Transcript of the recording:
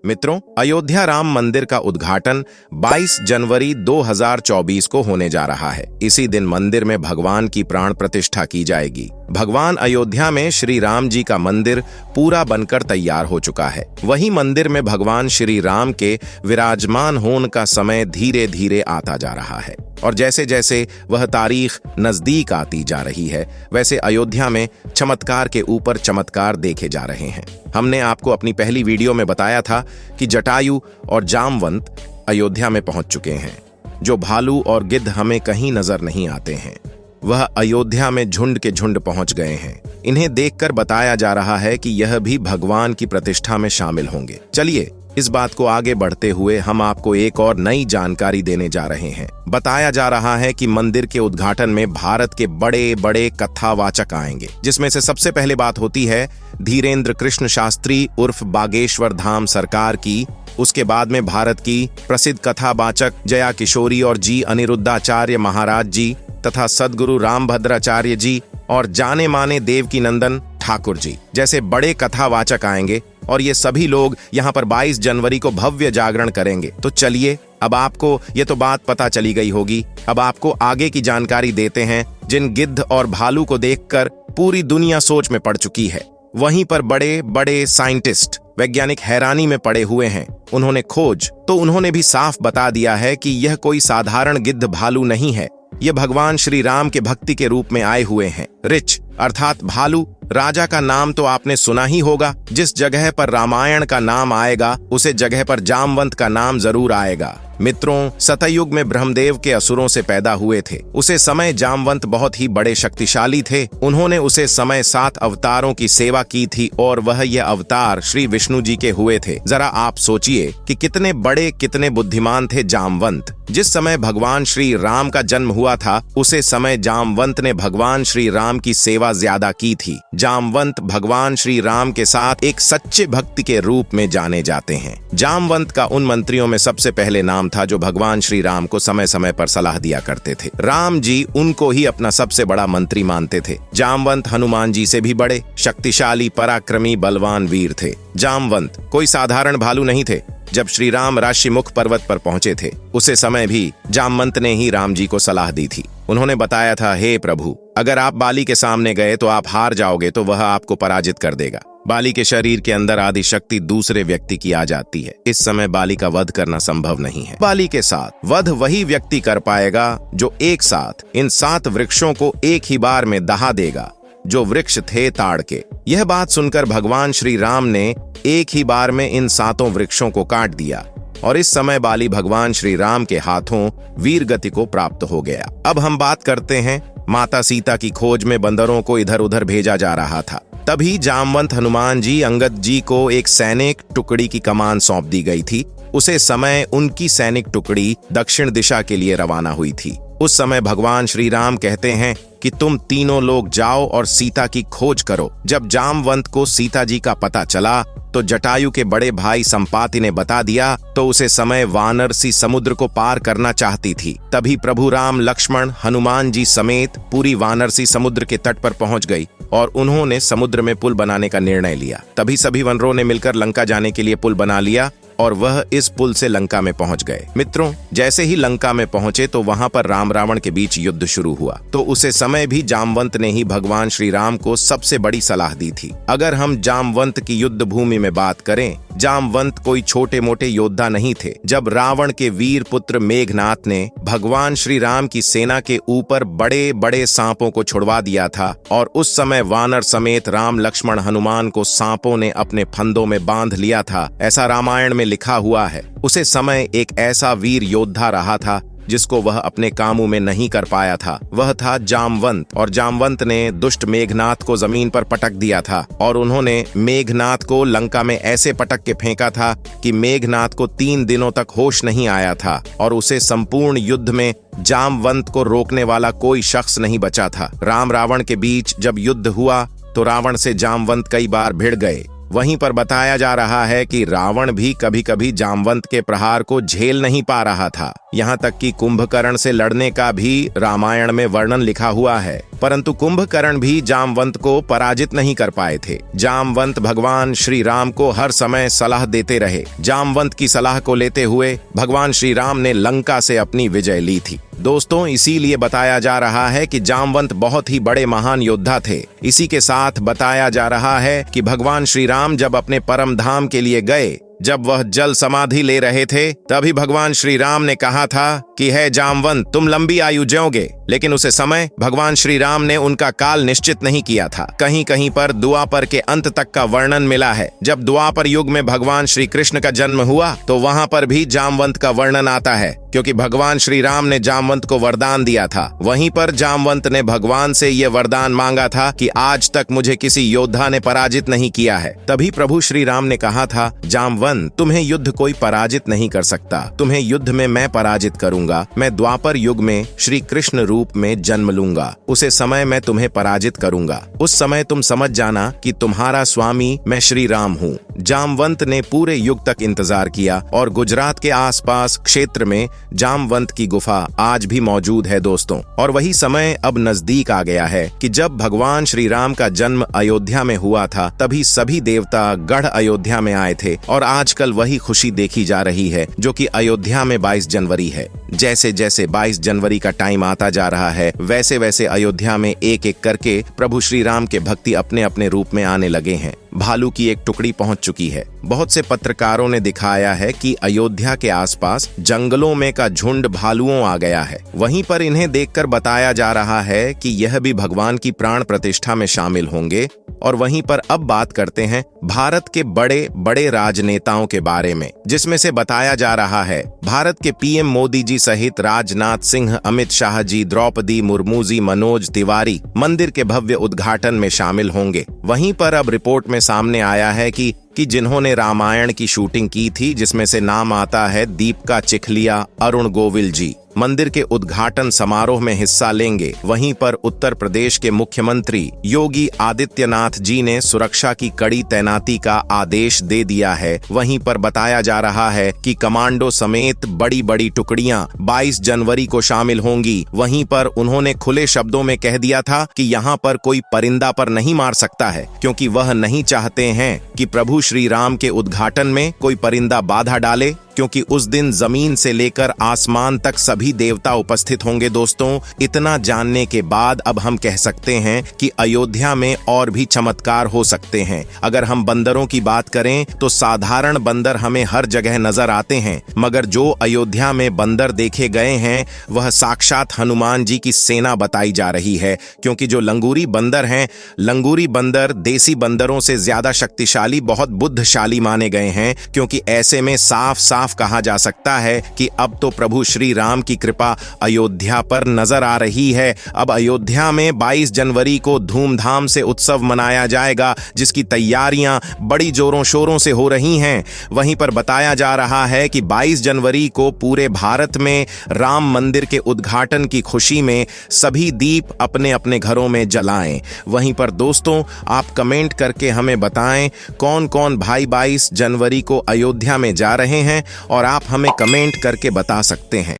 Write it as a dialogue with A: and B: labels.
A: मित्रों, अयोध्या राम मंदिर का उद्घाटन 22 जनवरी 2024 को होने जा रहा है। इसी दिन मंदिर में भगवान की प्राण प्रतिष्ठा की जाएगी। भगवान अयोध्या में श्री राम जी का मंदिर पूरा बनकर तैयार हो चुका है। वहीं मंदिर में भगवान श्री राम के विराजमान होने का समय धीरे धीरे आता जा रहा है और जैसे जैसे वह तारीख नजदीक आती जा रही है, वैसे अयोध्या में चमत्कार के ऊपर चमत्कार देखे जा रहे हैं। हमने आपको अपनी पहली वीडियो में बताया था कि जटायु और जामवंत अयोध्या में पहुंच चुके हैं। जो भालू और गिद्ध हमें कहीं नजर नहीं आते हैं, वह अयोध्या में झुंड के झुंड पहुंच गए हैं। इन्हें देखकर बताया जा रहा है कि यह भी भगवान की प्रतिष्ठा में शामिल होंगे। चलिए इस बात को आगे बढ़ते हुए हम आपको एक और नई जानकारी देने जा रहे हैं। बताया जा रहा है कि मंदिर के उद्घाटन में भारत के बड़े बड़े कथावाचक आएंगे, जिसमें से सबसे पहले बात होती है धीरेन्द्र कृष्ण शास्त्री उर्फ बागेश्वर धाम सरकार की। उसके बाद में भारत की प्रसिद्ध कथावाचक जया किशोरी और जी अनिरुद्धाचार्य महाराज जी तथा सद्गुरु रामभद्राचार्य जी और जाने माने देवकीनंदन ठाकुर जी जैसे बड़े कथावाचक आएंगे और ये सभी लोग यहाँ पर 22 जनवरी को भव्य जागरण करेंगे। तो चलिए, अब आपको ये तो बात पता चली गई होगी। अब आपको आगे की जानकारी देते हैं। जिन गिद्ध और भालू को देखकर पूरी दुनिया सोच में पड़ चुकी है, वहीं पर बड़े बड़े साइंटिस्ट वैज्ञानिक हैरानी में पड़े हुए हैं। उन्होंने भी साफ बता दिया है कि यह कोई साधारण गिद्ध भालू नहीं है। ये भगवान श्री राम के भक्ति के रूप में आए हुए हैं। ऋच अर्थात भालू राजा का नाम तो आपने सुना ही होगा। जिस जगह पर रामायण का नाम आएगा, उसे जगह पर जामवंत का नाम जरूर आएगा। मित्रों, सतयुग में ब्रह्मदेव के असुरों से पैदा हुए थे। उसे समय जामवंत बहुत ही बड़े शक्तिशाली थे। उन्होंने उसे समय 7 अवतारों की सेवा की थी और वह यह अवतार श्री विष्णु जी के हुए थे। जरा आप सोचिए कि कितने बड़े कितने बुद्धिमान थे जामवंत। जिस समय भगवान श्री राम का जन्म हुआ था, उसे समय जामवंत ने भगवान श्री राम की सेवा ज्यादा की थी। जामवंत भगवान श्री राम के साथ एक सच्चे भक्ति के रूप में जाने जाते हैं। जामवंत का उन मंत्रियों में सबसे पहले नाम था जो भगवान श्री राम को समय समय पर सलाह दिया करते थे। राम जी उनको ही अपना सबसे बड़ा मंत्री मानते थे। जामवंत हनुमान जी से भी बड़े शक्तिशाली पराक्रमी बलवान वीर थे। जामवंत कोई साधारण भालू नहीं थे। जब श्री राम ऋषिमुख पर्वत पर पहुंचे थे, उसे समय भी जामवंत ने ही राम जी को सलाह दी थी। उन्होंने बताया था, हे प्रभु, अगर आप बाली के सामने गए तो आप हार जाओगे, तो वह आपको पराजित कर देगा। बाली के शरीर के अंदर आदि शक्ति दूसरे व्यक्ति की आ जाती है। इस समय बाली का वध करना संभव नहीं है। बाली के साथ वध वही व्यक्ति कर पाएगा जो एक साथ इन 7 वृक्षों को एक ही बार में दहा देगा, जो वृक्ष थे ताड़ के। यह बात सुनकर भगवान श्री राम ने एक ही बार में इन 7 वृक्षों को काट दिया और इस समय बाली भगवान श्री राम के हाथों वीर गति को प्राप्त हो गया। अब हम बात करते हैं, माता सीता की खोज में बंदरों को इधर उधर भेजा जा रहा था। तभी जामवंत हनुमान जी अंगद जी को एक सैनिक टुकड़ी की कमान सौंप दी गई थी। उसे समय उनकी सैनिक टुकड़ी दक्षिण दिशा के लिए रवाना हुई थी। उस समय भगवान श्री राम कहते हैं कि तुम तीनों लोग जाओ और सीता की खोज करो। जब जामवंत को सीता जी का पता चला तो जटायु के बड़े भाई संपाति ने बता दिया, तो उसे समय वानरसी समुद्र को पार करना चाहती थी। तभी प्रभु राम लक्ष्मण हनुमान जी समेत पूरी वानरसी समुद्र के तट पर पहुंच गई और उन्होंने समुद्र में पुल बनाने का निर्णय लिया। तभी सभी वानरों ने मिलकर लंका जाने के लिए पुल बना लिया और वह इस पुल से लंका में पहुंच गए। मित्रों, जैसे ही लंका में पहुंचे तो वहां पर राम रावण के बीच युद्ध शुरू हुआ। तो उसे समय भी जामवंत ने ही भगवान श्री राम को सबसे बड़ी सलाह दी थी। अगर हम जामवंत की युद्ध भूमि में बात करें, जामवंत कोई छोटे मोटे योद्धा नहीं थे। जब रावण के वीर पुत्र मेघनाथ ने भगवान श्री राम की सेना के ऊपर बड़े बड़े सांपों को छुड़वा दिया था और उस समय वानर समेत राम लक्ष्मण हनुमान को सांपों ने अपने फंदों में बांध लिया था, ऐसा रामायण में लिखा हुआ है। उसे समय एक ऐसा वीर योद्धा रहा था जिसको वह अपने कामों में नहीं कर पाया था। वह था जामवंत और जामवंत ने दुष्ट मेघनाथ को जमीन पर पटक दिया था और उन्होंने मेघनाथ को लंका में ऐसे पटक के फेंका था कि मेघनाथ को 3 दिनों तक होश नहीं आया था और उसे संपूर्ण युद्ध में जामवंत को रोकने वाला कोई शख्स नहीं बचा था। राम रावण के बीच जब युद्ध हुआ तो रावण से जामवंत कई बार भिड़ गए वहीं पर बताया जा रहा है कि रावण भी कभी कभी जामवंत के प्रहार को झेल नहीं पा रहा था। यहाँ तक कि कुंभकर्ण से लड़ने का भी रामायण में वर्णन लिखा हुआ है, परंतु कुंभकर्ण भी जामवंत को पराजित नहीं कर पाए थे। जामवंत भगवान श्री राम को हर समय सलाह देते रहे। जामवंत की सलाह को लेते हुए भगवान श्री राम ने लंका से अपनी विजय ली थी। दोस्तों, इसीलिए बताया जा रहा है कि जामवंत बहुत ही बड़े महान योद्धा थे। इसी के साथ बताया जा रहा है कि भगवान श्री राम जब अपने परम धाम के लिए गए, जब वह जल समाधि ले रहे थे, तभी भगवान श्री राम ने कहा था कि है जामवंत, तुम लंबी आयु जियोगे। लेकिन उसे समय भगवान श्री राम ने उनका काल निश्चित नहीं किया था। कहीं कहीं पर द्वापर के अंत तक का वर्णन मिला है। जब द्वापर युग में भगवान श्री कृष्ण का जन्म हुआ तो वहां पर भी जामवंत का वर्णन आता है, क्योंकि भगवान श्री राम ने जामवंत को वरदान दिया था। वहीं पर जामवंत ने भगवान से ये वरदान मांगा था कि आज तक मुझे किसी योद्धा ने पराजित नहीं किया है। तभी प्रभु श्री राम ने कहा था, जामवंत, तुम्हें युद्ध कोई पराजित नहीं कर सकता, तुम्हें युद्ध में मैं पराजित करूंगा। मैं द्वापर युग में श्री कृष्ण रूप में जन्म लूंगा, उसे समय मैं तुम्हें पराजित करूंगा। उस समय तुम समझ जाना कि तुम्हारा स्वामी मैं श्री राम हूँ। जामवंत ने पूरे युग तक इंतजार किया और गुजरात के आसपास क्षेत्र में जामवंत की गुफा आज भी मौजूद है दोस्तों। और वही समय अब नजदीक आ गया है कि जब भगवान श्री राम का जन्म अयोध्या में हुआ था, तभी सभी देवता गढ़ अयोध्या में आए थे और आजकल वही खुशी देखी जा रही है जो कि अयोध्या में 22 जनवरी है। जैसे जैसे 22 जनवरी का टाइम आता जा रहा है, वैसे वैसे अयोध्या में एक एक करके प्रभु श्री राम के भक्ति अपने अपने रूप में आने लगे हैं। भालू की एक टुकड़ी पहुंच चुकी है। बहुत से पत्रकारों ने दिखाया है कि अयोध्या के आसपास जंगलों में का झुंड भालुओं आ गया है। वहीं पर इन्हें देखकर बताया जा रहा है कि यह भी भगवान की प्राण प्रतिष्ठा में शामिल होंगे। और वहीं पर अब बात करते हैं भारत के बड़े बड़े राजनेताओं के बारे में, जिसमें से बताया जा रहा है भारत के पीएम मोदी जी सहित राजनाथ सिंह, अमित शाह जी, द्रौपदी मुर्मू जी, मनोज तिवारी मंदिर के भव्य उद्घाटन में शामिल होंगे। वहीं पर अब रिपोर्ट में सामने आया है कि जिन्होंने रामायण की शूटिंग की थी, जिसमें से नाम आता है दीपिका चिखलिया, अरुण गोविल जी, मंदिर के उद्घाटन समारोह में हिस्सा लेंगे। वहीं पर उत्तर प्रदेश के मुख्यमंत्री योगी आदित्यनाथ जी ने सुरक्षा की कड़ी तैनाती का आदेश दे दिया है। वहीं पर बताया जा रहा है कि कमांडो समेत बड़ी बड़ी टुकड़ियां 22 जनवरी को शामिल होंगी। वहीं पर उन्होंने खुले शब्दों में कह दिया था कि यहाँ पर कोई परिंदा पर नहीं मार सकता है, क्योंकि वह नहीं चाहते हैं कि प्रभु श्री राम के उद्घाटन में कोई परिंदा बाधा डाले, क्योंकि उस दिन जमीन से लेकर आसमान तक सभी देवता उपस्थित होंगे। दोस्तों, इतना जानने के बाद अब हम कह सकते हैं कि अयोध्या में और भी चमत्कार हो सकते हैं। अगर हम बंदरों की बात करें तो साधारण बंदर हमें हर जगह नजर आते हैं, मगर जो अयोध्या में बंदर देखे गए हैं वह साक्षात हनुमान जी की सेना बताई जा रही है। क्योंकि जो लंगूरी बंदर हैं, लंगूरी बंदर देसी बंदरों से ज्यादा शक्तिशाली, बहुत बुद्धिशाली माने गए हैं। क्योंकि ऐसे में साफ साफ कहा जा सकता है कि अब तो प्रभु श्री राम की कृपा अयोध्या पर नजर आ रही है। अब अयोध्या में 22 जनवरी को धूमधाम से उत्सव मनाया जाएगा, जिसकी तैयारियां बड़ी जोरों शोरों से हो रही हैं। वहीं पर बताया जा रहा है कि 22 जनवरी को पूरे भारत में राम मंदिर के उद्घाटन की खुशी में सभी दीप अपने अपने घरों में जलाएं। वहीं पर दोस्तों, आप कमेंट करके हमें बताएं कौन कौन भाई 22 जनवरी को अयोध्या में जा रहे हैं, और आप हमें कमेंट करके बता सकते हैं।